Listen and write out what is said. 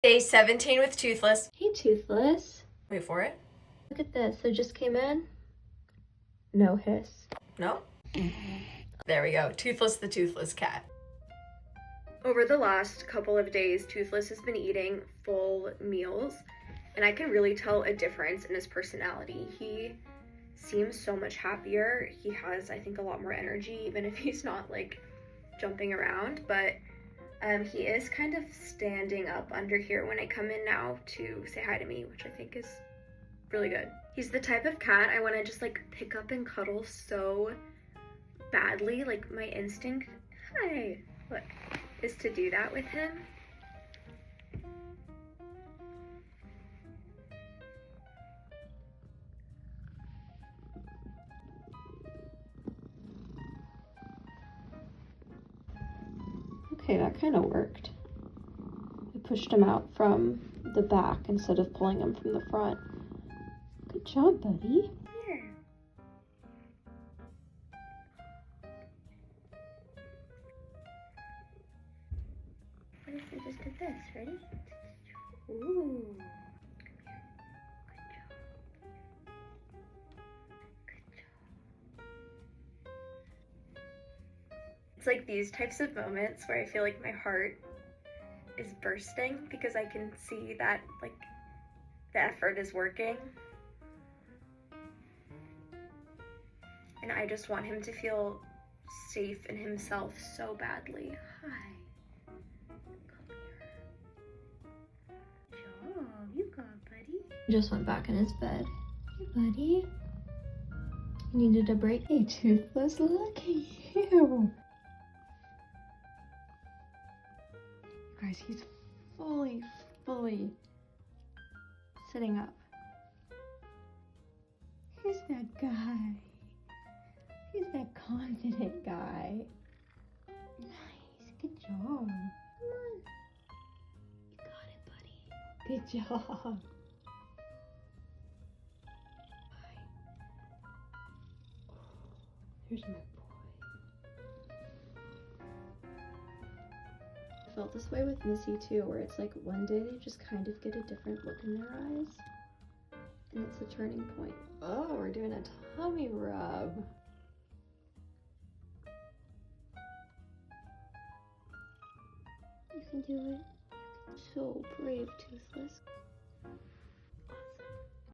Day 17 with Toothless. Hey, Toothless. Wait for it. Look at this. I just came in. No hiss. No? There we go. Toothless the toothless cat. Over the last couple of days, Toothless has been eating full meals, and I can really tell a difference in his personality. He seems so much happier. He has, I think, a lot more energy, even if he's not like jumping around, but he is kind of standing up under here when I come in now to say hi to me, which I think is really good. He's the type of cat I want to just like pick up and cuddle so badly. Like my instinct, hi, look, is to do that with him. Okay, that kind of worked. I pushed him out from the back instead of pulling him from the front. Good job, buddy. Here. What if we just did this? Ready? Ooh. It's like these types of moments where I feel like my heart is bursting because I can see that like the effort is working. And I just want him to feel safe in himself so badly. Hi. Come here. Good job. You got it, buddy. He just went back in his bed. Hey, buddy. You needed a break? Hey, Toothless, look at you. Guys, he's fully sitting up. Who's that guy? Who's that confident guy? Nice, good job. Come on. You got it, buddy. Good job. Here's my boy. I felt this way with Missy too, where it's like one day they just kind of get a different look in their eyes. And it's a turning point. Oh, we're doing a tummy rub. You can do it. You're so brave, Toothless.